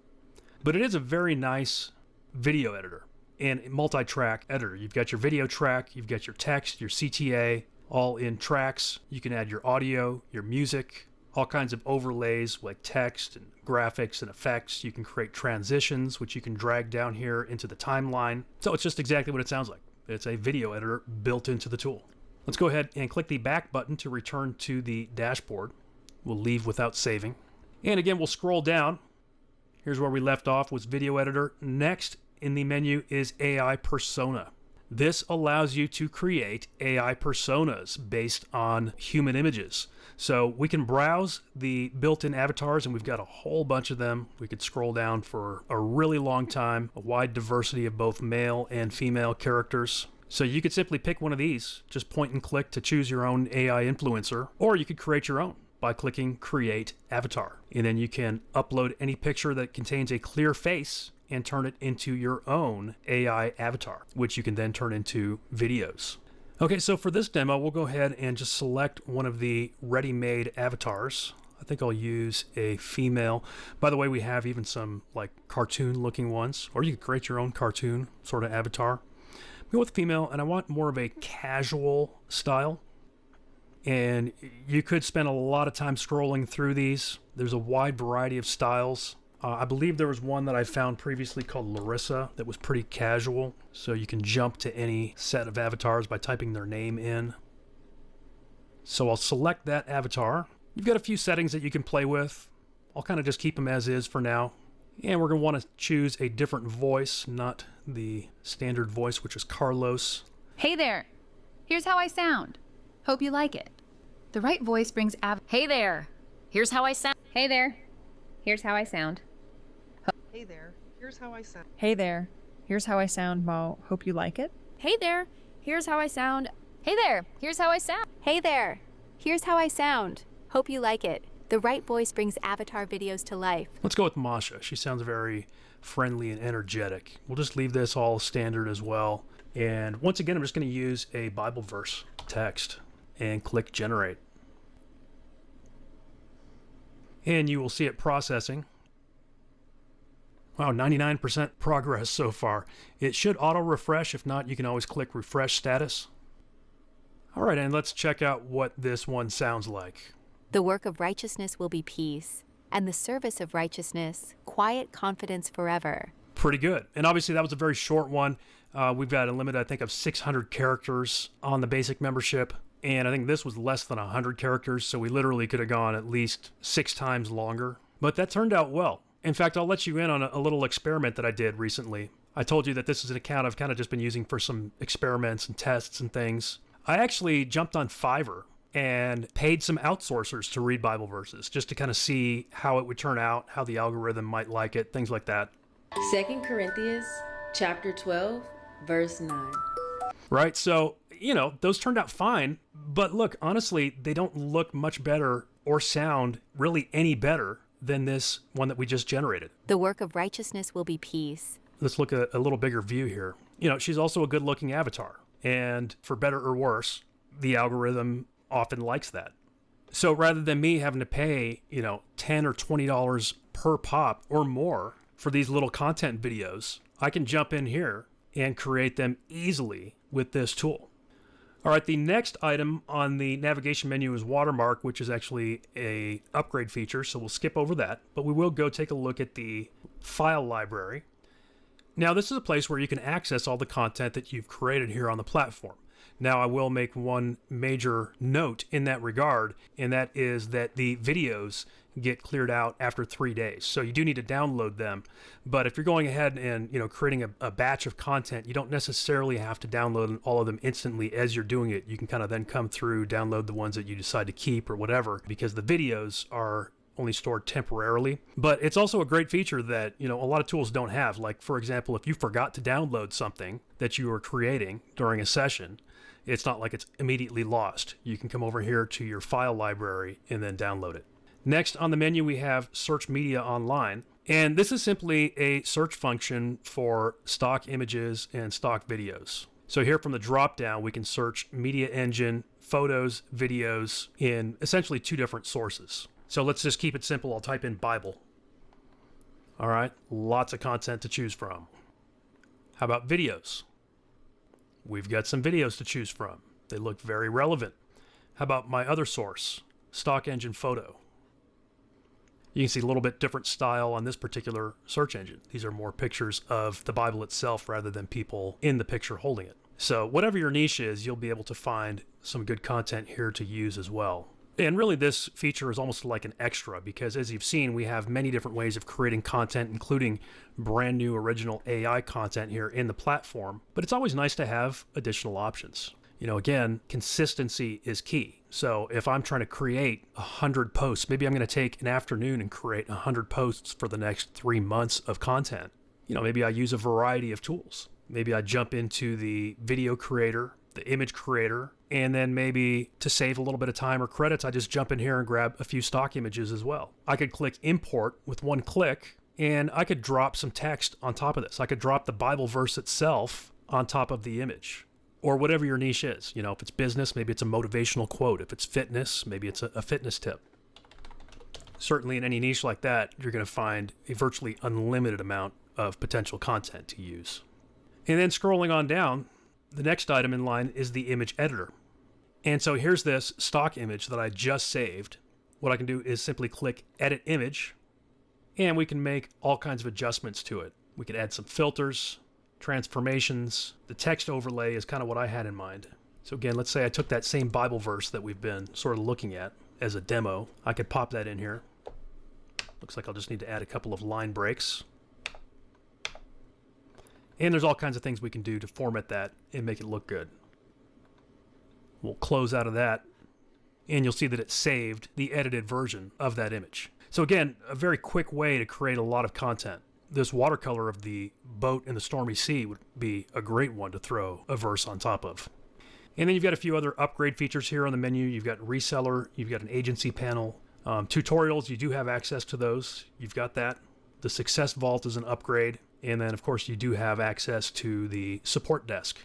but it is a very nice video editor and multi-track editor. You've got your video track, you've got your text, your CTA, all in tracks. You can add your audio, your music, all kinds of overlays like text and graphics and effects. You can create transitions, which you can drag down here into the timeline. So it's just exactly what it sounds like. It's a video editor built into the tool. Let's go ahead and click the back button to return to the dashboard. We'll leave without saving. And again, we'll scroll down. Here's where we left off, was video editor. Next in the menu is AI persona. This allows you to create AI personas based on human images. So we can browse the built-in avatars, and we've got a whole bunch of them. We could scroll down for a really long time, a wide diversity of both male and female characters. So you could simply pick one of these, just point and click to choose your own AI influencer, or you could create your own by clicking Create Avatar. And then you can upload any picture that contains a clear face and turn it into your own AI avatar, which you can then turn into videos. Okay, so for this demo, we'll go ahead and just select one of the ready-made avatars. I think I'll use a female. By the way, we have even some like cartoon-looking ones, or you could create your own cartoon sort of avatar. Go with female, and I want more of a casual style. And you could spend a lot of time scrolling through these. There's a wide variety of styles. I believe there was one that I found previously called Larissa that was pretty casual. So you can jump to any set of avatars by typing their name in. So I'll select that avatar. You've got a few settings that you can play with. I'll kind of just keep them as is for now. And we're going to want to choose a different voice, not the standard voice, which is Carlos. Hey there. Here's how I sound. Hope you like it. The right voice brings Hey there. Here's how I sound. Hey there. Here's how I sound. Hey there, here's how I sound. Hey there, here's how I sound, Mo. Hope you like it. Hey there, here's how I sound. Hey there. Here's how I sound. Hey there, here's how I sound. Hope you like it. The right voice brings avatar videos to life. Let's go with Masha. She sounds very friendly and energetic. We'll just leave this all standard as well. And once again, I'm just going to use a Bible verse text and click Generate. And you will see it processing. Wow, 99% progress so far. It should auto-refresh. If not, you can always click Refresh Status. All right, and let's check out what this one sounds like. The work of righteousness will be peace, and the service of righteousness, quiet confidence forever. Pretty good. And obviously that was a very short one. We've got a limit, I think, of 600 characters on the basic membership. And I think this was less than 100 characters, so we literally could have gone at least 6 times longer. But that turned out well. In fact, I'll let you in on a little experiment that I did recently. I told you that this is an account I've kind of just been using for some experiments and tests and things. I actually jumped on Fiverr and paid some outsourcers to read Bible verses just to kind of see how it would turn out, how the algorithm might like it, things like that. 2 Corinthians chapter 12, verse 9. Right, so, you know, those turned out fine, but look, honestly, they don't look much better or sound really any better than this one that we just generated. The work of righteousness will be peace. Let's look at a little bigger view here. You know, she's also a good-looking avatar, and for better or worse, the algorithm often likes that. So rather than me having to pay, you know, $10 or $20 per pop or more for these little content videos, I can jump in here and create them easily with this tool. All right, the next item on the navigation menu is watermark, which is actually a upgrade feature, so we'll skip over that, but we will go take a look at the file library. Now, this is a place where you can access all the content that you've created here on the platform. Now, I will make one major note in that regard, and that is that the videos get cleared out after 3 days. So you do need to download them. But if you're going ahead and, you know, creating a batch of content, you don't necessarily have to download all of them instantly as you're doing it. You can kind of then come through, download the ones that you decide to keep or whatever, because the videos are only stored temporarily. But it's also a great feature that, a lot of tools don't have. Like, for example, if you forgot to download something that you were creating during a session, it's not like it's immediately lost. You can come over here to your file library and then download it. Next on the menu, we have Search Media Online. And this is simply a search function for stock images and stock videos. So here from the drop-down, we can search media engine, photos, videos in essentially 2 different sources. So let's just keep it simple. I'll type in Bible. All right, lots of content to choose from. How about videos? We've got some videos to choose from. They look very relevant. How about my other source, Stock Engine Photo? You can see a little bit different style on this particular search engine. These are more pictures of the Bible itself rather than people in the picture holding it. So whatever your niche is, you'll be able to find some good content here to use as well. And really this feature is almost like an extra because as you've seen, we have many different ways of creating content, including brand new original AI content here in the platform. But it's always nice to have additional options. Again, consistency is key. So if I'm trying to create 100 posts, maybe I'm going to take an afternoon and create 100 posts for the next 3 months of content. Maybe I use a variety of tools. Maybe I jump into the video creator, the image creator, and then maybe to save a little bit of time or credits, I just jump in here and grab a few stock images as well. I could click import with one click, and I could drop some text on top of this. I could drop the Bible verse itself on top of the image. Or whatever your niche is. If it's business, maybe it's a motivational quote. If it's fitness, maybe it's a fitness tip. Certainly in any niche like that, you're going to find a virtually unlimited amount of potential content to use. And then scrolling on down, the next item in line is the image editor. And so here's this stock image that I just saved. What I can do is simply click Edit Image, and we can make all kinds of adjustments to it. We could add some filters, transformations. The text overlay is kind of what I had in mind. So again, let's say I took that same Bible verse that we've been sort of looking at as a demo. I could pop that in here. Looks like I'll just need to add a couple of line breaks. And there's all kinds of things we can do to format that and make it look good. We'll close out of that, and you'll see that it saved the edited version of that image. So again, a very quick way to create a lot of content. This watercolor of the boat in the stormy sea would be a great one to throw a verse on top of. And then you've got a few other upgrade features here on the menu. You've got reseller, you've got an agency panel. Tutorials, you do have access to those. You've got that. The Success Vault is an upgrade. And then, of course, you do have access to the support desk.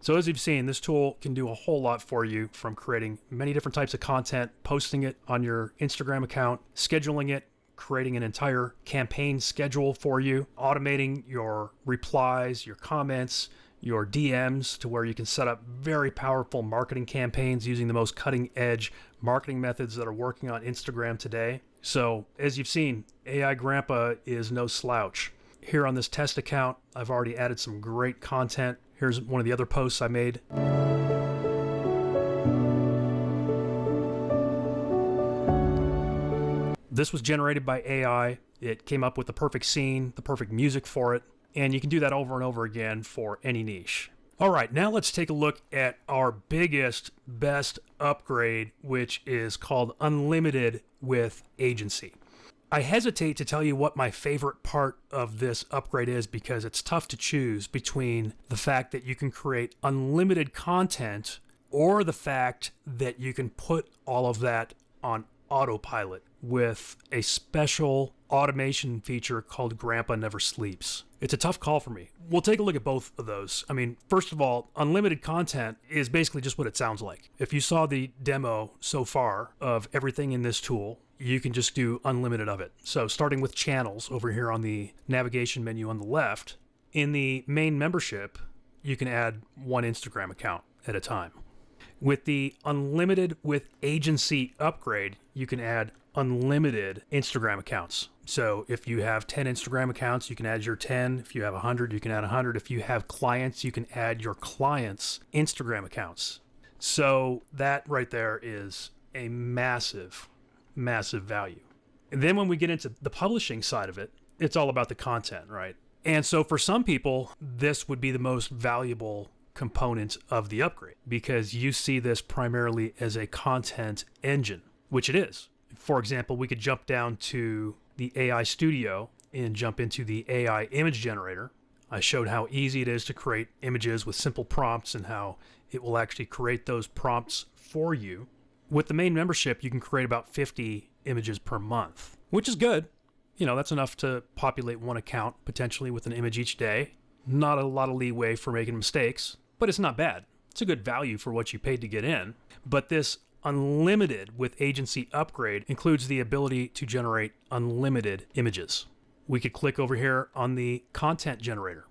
So as you've seen, this tool can do a whole lot for you, from creating many different types of content, posting it on your Instagram account, scheduling it, creating an entire campaign schedule for you, automating your replies, your comments, your DMs to where you can set up very powerful marketing campaigns using the most cutting edge marketing methods that are working on Instagram today. So as you've seen, AI Grampa is no slouch. Here on this test account, I've already added some great content. Here's one of the other posts I made. This was generated by AI. It came up with the perfect scene, the perfect music for it, and you can do that over and over again for any niche. All right, now let's take a look at our biggest, best upgrade, which is called Unlimited with Agency. I hesitate to tell you what my favorite part of this upgrade is because it's tough to choose between the fact that you can create unlimited content or the fact that you can put all of that on autopilot with a special automation feature called Grampa Never Sleeps. It's a tough call for me. We'll take a look at both of those. I mean, first of all, unlimited content is basically just what it sounds like. If you saw the demo so far of everything in this tool, you can just do unlimited of it. So starting with channels over here on the navigation menu on the left, in the main membership, you can add one Instagram account at a time. With the Unlimited with Agency upgrade, you can add unlimited Instagram accounts. So if you have 10 Instagram accounts, you can add your 10. If you have 100, you can add 100. If you have clients, you can add your clients' Instagram accounts. So that right there is a massive, massive value. And then when we get into the publishing side of it, it's all about the content, right? And so for some people, this would be the most valuable component of the upgrade because you see this primarily as a content engine, which it is. For example, we could jump down to the AI Studio and jump into the AI image generator. I showed how easy it is to create images with simple prompts and how it will actually create those prompts for you. With the main membership, you can create about 50 images per month, which is good. You know, that's enough to populate one account potentially with an image each day. Not a lot of leeway for making mistakes, but it's not bad. It's a good value for what you paid to get in. But this unlimited with agency upgrade includes the ability to generate unlimited images. We could click over here on the content generator.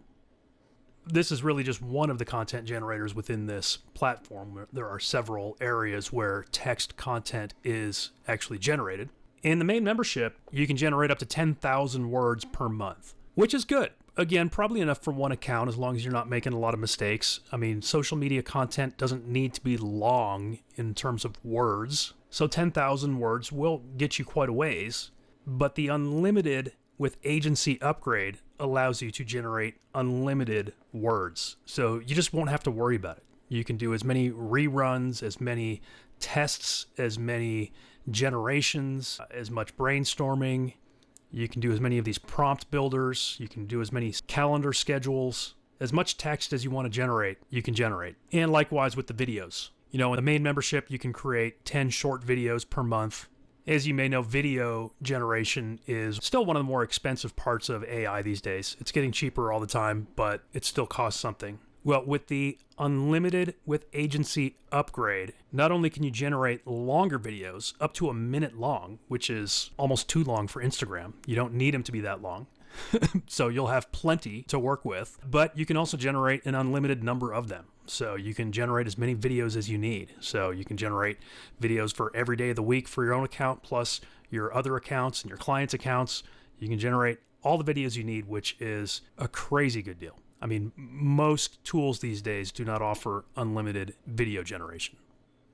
This is really just one of the content generators within this platform. There are several areas where text content is actually generated. In the main membership, you can generate up to 10,000 words per month, which is good. Again, probably enough for one account as long as you're not making a lot of mistakes. I mean, social media content doesn't need to be long in terms of words. So 10,000 words will get you quite a ways. But the unlimited with agency upgrade allows you to generate unlimited words. So you just won't have to worry about it. You can do as many reruns, as many tests, as many generations, as much brainstorming. You can do as many of these prompt builders. You can do as many calendar schedules. As much text as you want to generate, you can generate. And likewise with the videos. You know, in the main membership, you can create 10 short videos per month. As you may know, video generation is still one of the more expensive parts of AI these days. It's getting cheaper all the time, but it still costs something. Well, with the unlimited with agency upgrade, not only can you generate longer videos, up to a minute long, which is almost too long for Instagram. You don't need them to be that long. So you'll have plenty to work with, but you can also generate an unlimited number of them. So you can generate as many videos as you need. So you can generate videos for every day of the week for your own account, plus your other accounts and your clients' accounts. You can generate all the videos you need, which is a crazy good deal. I mean, most tools these days do not offer unlimited video generation.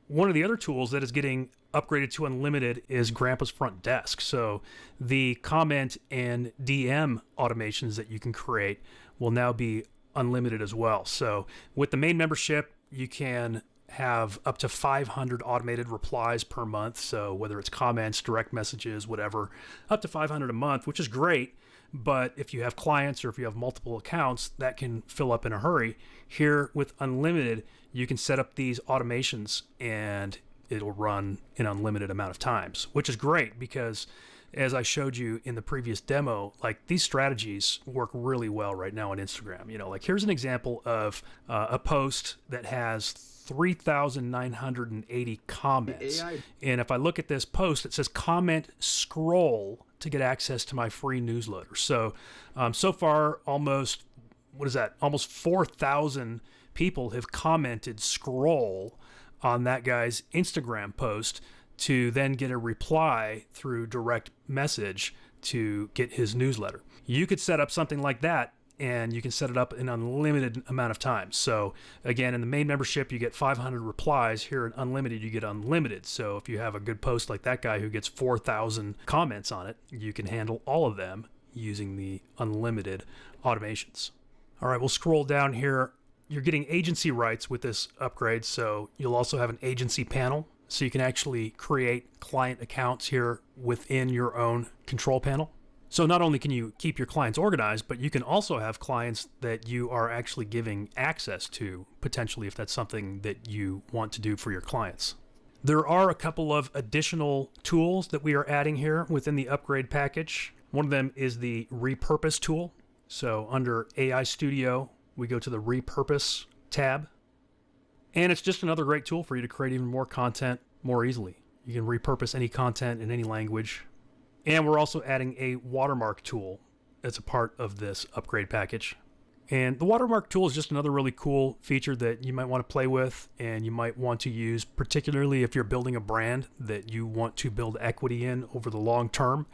One of the other tools that is getting upgraded to unlimited is Grampa's Front Desk. So the comment and DM automations that you can create will now be unlimited as well. So with the main membership, you can have up to 500 automated replies per month. So whether it's comments, direct messages, whatever, up to 500 a month, which is great. But if you have clients or if you have multiple accounts, that can fill up in a hurry. Here with unlimited, you can set up these automations and it'll run an unlimited amount of times, which is great because as I showed you in the previous demo, like these strategies work really well right now on Instagram. You know, like here's an example of a post that has 3,980 comments. And if I look at this post, it says comment scroll to get access to my free newsletter. So, so far, almost 4,000 people have commented scroll on that guy's Instagram post to then get a reply through direct message to get his newsletter. You could set up something like that and you can set it up an unlimited amount of times. So again, in the main membership, you get 500 replies. Here in unlimited, you get unlimited. So if you have a good post like that guy who gets 4,000 comments on it, you can handle all of them using the unlimited automations. All right, we'll scroll down here. You're getting agency rights with this upgrade. So you'll also have an agency panel. So you can actually create client accounts here within your own control panel. So not only can you keep your clients organized, but you can also have clients that you are actually giving access to, potentially if that's something that you want to do for your clients. There are a couple of additional tools that we are adding here within the upgrade package. One of them is the repurpose tool. So under AI Studio, we go to the repurpose tab. And it's just another great tool for you to create even more content more easily. You can repurpose any content in any language. And we're also adding a watermark tool as a part of this upgrade package. And the watermark tool is just another really cool feature that you might want to play with and you might want to use, particularly if you're building a brand that you want to build equity in over the long term.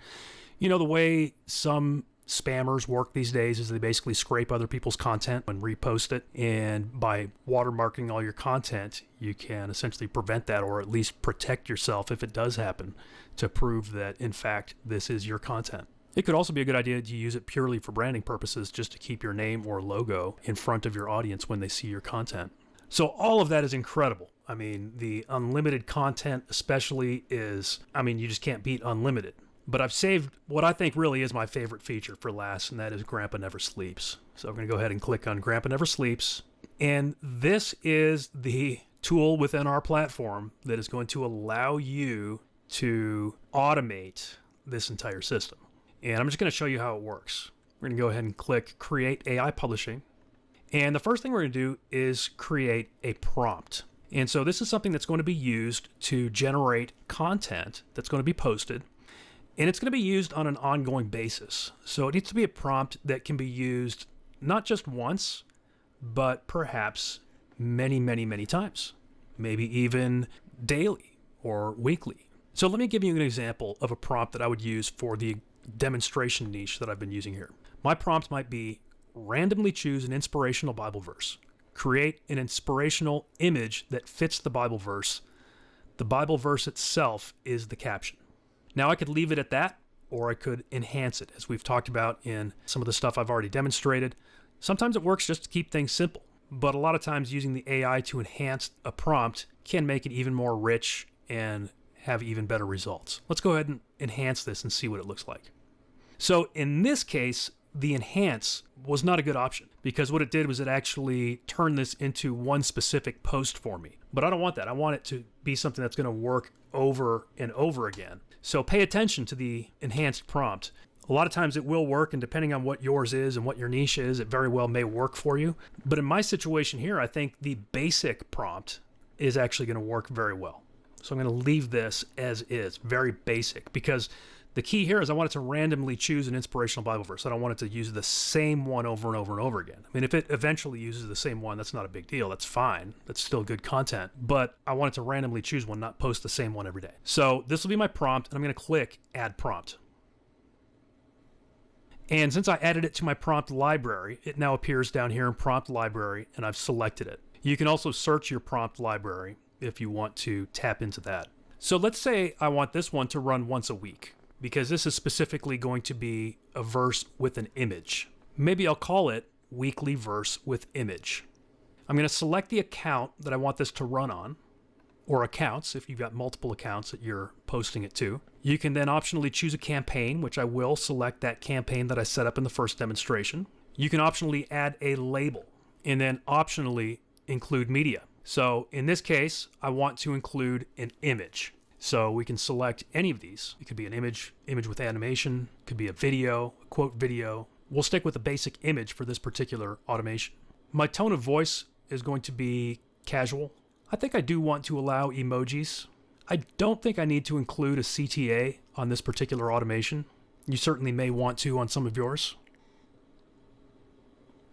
You know, the way some spammers work these days is they basically scrape other people's content and repost it. And by watermarking all your content, you can essentially prevent that, or at least protect yourself if it does happen, to prove that, in fact, this is your content. It could also be a good idea to use it purely for branding purposes, just to keep your name or logo in front of your audience when they see your content. So all of that is incredible. I mean, the unlimited content especially is, I mean, you just can't beat unlimited. But I've saved what I think really is my favorite feature for last, and that is Grandpa Never Sleeps. So I'm going to go ahead and click on Grandpa Never Sleeps. And this is the tool within our platform that is going to allow you to automate this entire system. And I'm just going to show you how it works. We're going to go ahead and click Create AI Publishing. And the first thing we're going to do is create a prompt. And so this is something that's going to be used to generate content that's going to be posted. And it's going to be used on an ongoing basis. So it needs to be a prompt that can be used not just once, but perhaps many, many, many times. Maybe even daily or weekly. So let me give you an example of a prompt that I would use for the demonstration niche that I've been using here. My prompt might be randomly choose an inspirational Bible verse. Create an inspirational image that fits the Bible verse. The Bible verse itself is the caption. Now I could leave it at that, or I could enhance it, as we've talked about in some of the stuff I've already demonstrated. Sometimes it works just to keep things simple, but a lot of times using the AI to enhance a prompt can make it even more rich and have even better results. Let's go ahead and enhance this and see what it looks like. So in this case, the enhance was not a good option because what it did was it actually turned this into one specific post for me. But I don't want that. I want it to be something that's going to work over and over again. So pay attention to the enhanced prompt. A lot of times it will work, and depending on what yours is and what your niche is, it very well may work for you. But in my situation here, I think the basic prompt is actually going to work very well. So I'm going to leave this as is, very basic, because the key here is I want it to randomly choose an inspirational Bible verse. I don't want it to use the same one over and over and over again. I mean, if it eventually uses the same one, that's not a big deal. That's fine. That's still good content. But I want it to randomly choose one, not post the same one every day. So this will be my prompt, and I'm going to click Add Prompt. And since I added it to my prompt library, it now appears down here in Prompt Library, and I've selected it. You can also search your prompt library if you want to tap into that. So let's say I want this one to run once a week, because this is specifically going to be a verse with an image. Maybe I'll call it Weekly Verse with Image. I'm going to select the account that I want this to run on, or accounts if you've got multiple accounts that you're posting it to. You can then optionally choose a campaign, which I will select that campaign that I set up in the first demonstration. You can optionally add a label and then optionally include media. So in this case, I want to include an image. So we can select any of these. It could be an image with animation, it could be a video, a quote video. We'll stick with a basic image for this particular automation. My tone of voice is going to be casual. I think I do want to allow emojis. I don't think I need to include a CTA on this particular automation. You certainly may want to on some of yours.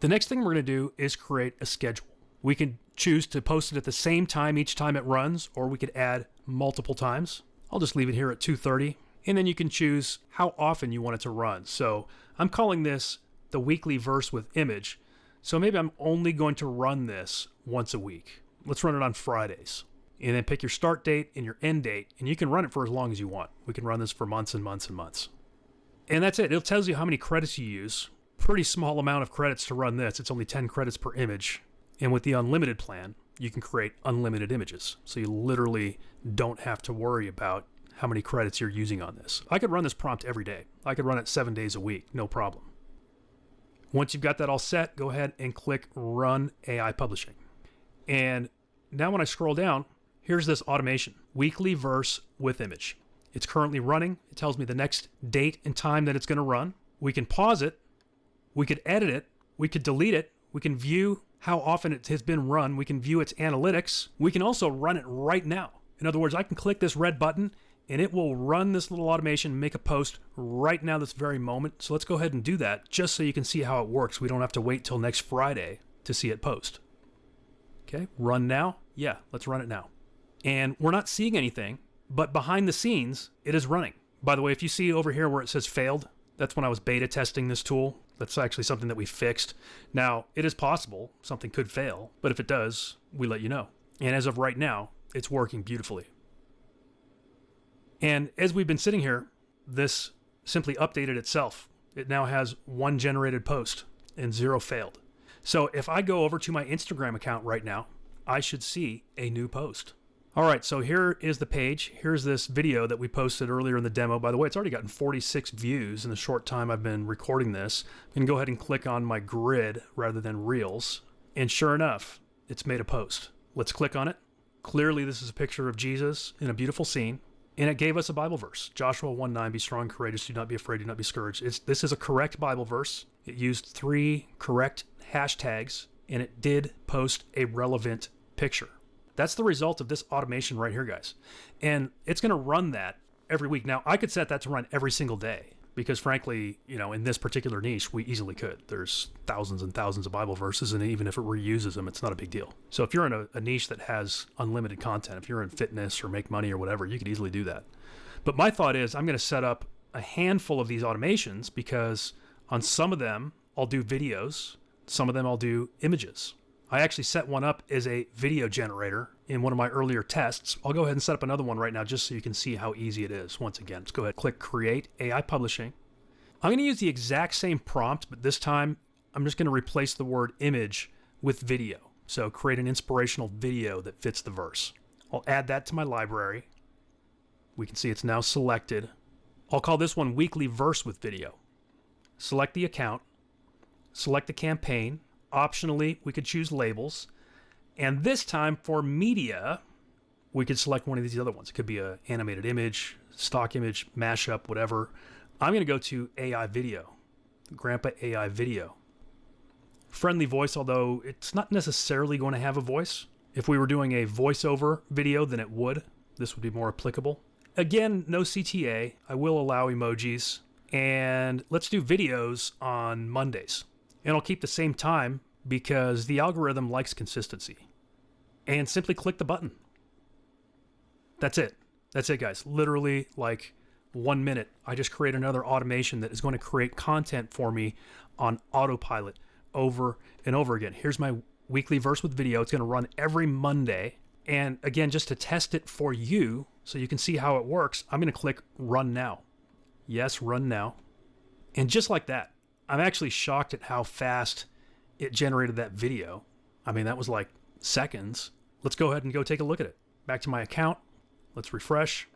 The next thing we're going to do is create a schedule. We can choose to post it at the same time each time it runs, or we could add multiple times. I'll just leave it here at 2:30, and then you can choose how often you want it to run. So I'm calling this the weekly verse with image. So maybe I'm only going to run this once a week. Let's run it on Fridays. And then pick your start date and your end date, and you can run it for as long as you want. We can run this for months and months and months. And that's it. It tells you how many credits you use. Pretty small amount of credits to run this. It's only 10 credits per image. And with the unlimited plan, you can create unlimited images. So you literally don't have to worry about how many credits you're using on this. I could run this prompt every day. I could run it 7 days a week, no problem. Once you've got that all set, go ahead and click Run AI Publishing. And now when I scroll down, here's this automation, weekly verse with image. It's currently running. It tells me the next date and time that it's going to run. We can pause it. We could edit it. We could delete it. We can view how often it has been run. We can view its analytics. We can also run it right now. In other words, I can click this red button and it will run this little automation, make a post right now, this very moment. So let's go ahead and do that just so you can see how it works. We don't have to wait till next Friday to see it post. Okay, run now. Yeah, let's run it now. And we're not seeing anything, but behind the scenes, it is running. By the way, if you see over here where it says failed, that's when I was beta testing this tool. That's actually something that we fixed. Now, it is possible something could fail, but if it does, we let you know. And as of right now, it's working beautifully. And as we've been sitting here, this simply updated itself. It now has 1 generated post and 0 failed. So if I go over to my Instagram account right now I should see a new post. All right, so here is the page. Here's this video that we posted earlier in the demo. By the way, it's already gotten 46 views in the short time I've been recording this. I'm going to go ahead and click on my grid rather than Reels. And sure enough, it's made a post. Let's click on it. Clearly, this is a picture of Jesus in a beautiful scene. And it gave us a Bible verse. Joshua 1:9, be strong, courageous, do not be afraid, do not be discouraged. This is a correct Bible verse. It used 3 correct hashtags, and it did post a relevant picture. That's the result of this automation right here, guys. And it's going to run that every week. Now, I could set that to run every single day because, frankly, in this particular niche, we easily could. There's thousands and thousands of Bible verses, and even if it reuses them, it's not a big deal. So if you're in a niche that has unlimited content, if you're in fitness or make money or whatever, you could easily do that. But my thought is I'm going to set up a handful of these automations because on some of them, I'll do videos. Some of them I'll do images. I actually set one up as a video generator in one of my earlier tests. I'll go ahead and set up another one right now just so you can see how easy it is. Once again, let's go ahead and click Create AI Publishing. I'm going to use the exact same prompt, but this time I'm just going to replace the word image with video. So create an inspirational video that fits the verse. I'll add that to my library. We can see it's now selected. I'll call this one Weekly Verse with Video. Select the account. Select the campaign. Optionally, we could choose labels. And this time for media, we could select one of these other ones. It could be an animated image, stock image, mashup, whatever. I'm going to go to AI Video, Grampa AI Video. Friendly voice, although it's not necessarily going to have a voice. If we were doing a voiceover video, then it would. This would be more applicable. Again, no CTA. I will allow emojis. And let's do videos on Mondays. And I'll keep the same time because the algorithm likes consistency. And simply click the button. That's it. That's it, guys. Literally like 1 minute. I just create another automation that is going to create content for me on autopilot over and over again. Here's my weekly verse with video. It's going to run every Monday. And again, just to test it for you so you can see how it works, I'm going to click Run Now. Yes, Run Now. And just like that, I'm actually shocked at how fast it generated that video. I mean, that was like seconds. Let's go ahead and go take a look at it. Back to my account. Let's refresh.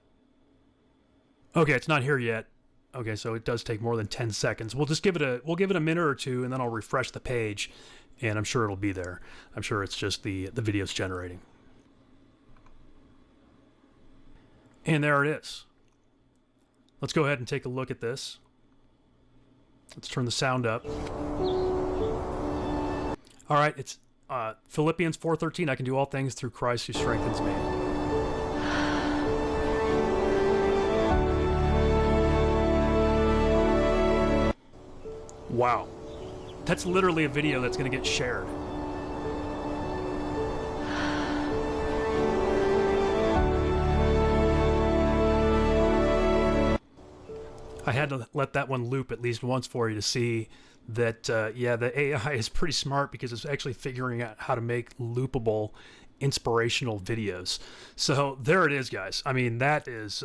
Okay, it's not here yet. Okay, so it does take more than 10 seconds. We'll give it a minute or two, and then I'll refresh the page, and I'm sure it'll be there. I'm sure it's just the video's generating. And there it is. Let's go ahead and take a look at this. Let's turn the sound up. All right, it's Philippians 4:13. I can do all things through Christ who strengthens me. Wow. That's literally a video that's going to get shared. I had to let that one loop at least once for you to see that, yeah, the AI is pretty smart because it's actually figuring out how to make loopable, inspirational videos. So there it is, guys. I mean, that's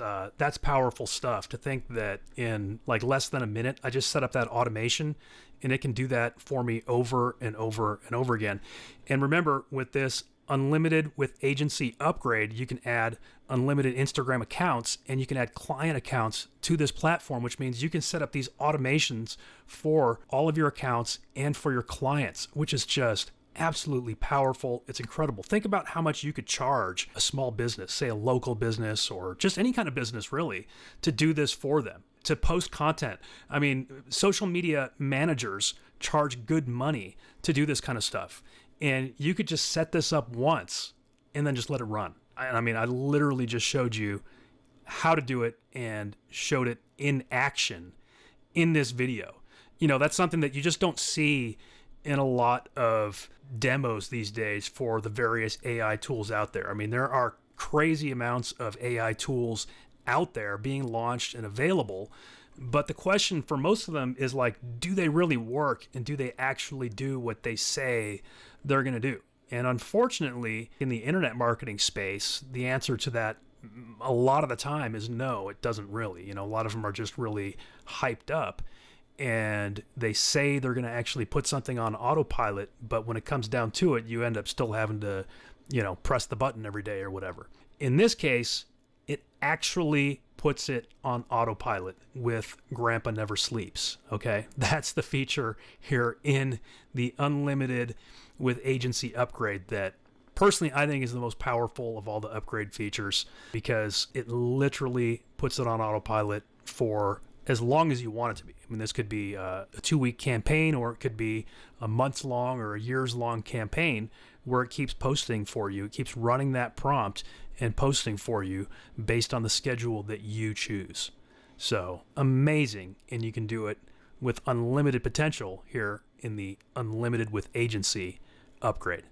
powerful stuff to think that in like less than a minute, I just set up that automation and it can do that for me over and over and over again. And remember, with this unlimited with agency upgrade, you can add unlimited Instagram accounts and you can add client accounts to this platform, which means you can set up these automations for all of your accounts and for your clients, which is just absolutely powerful. It's incredible. Think about how much you could charge a small business, say a local business or just any kind of business really, to do this for them, to post content. I mean, social media managers charge good money to do this kind of stuff. And you could just set this up once and then just let it run. I mean, I literally just showed you how to do it and showed it in action in this video. You know, that's something that you just don't see in a lot of demos these days for the various AI tools out there. I mean, there are crazy amounts of AI tools out there being launched and available. But the question for most of them is like, do they really work and do they actually do what they say they're going to do? And unfortunately, in the internet marketing space, the answer to that a lot of the time is no, it doesn't really. You know, a lot of them are just really hyped up and they say they're going to actually put something on autopilot, but when it comes down to it, you end up still having to press the button every day or whatever. In this case, it actually puts it on autopilot with Grandpa Never Sleeps. Okay, that's the feature here in the unlimited with agency upgrade that personally I think is the most powerful of all the upgrade features, because it literally puts it on autopilot for as long as you want it to be. I mean, this could be a 2-week campaign, or it could be a months long or a years long campaign where it keeps posting for you. It keeps running that prompt and posting for you based on the schedule that you choose. So amazing. And you can do it with unlimited potential here in the unlimited with agency upgrade.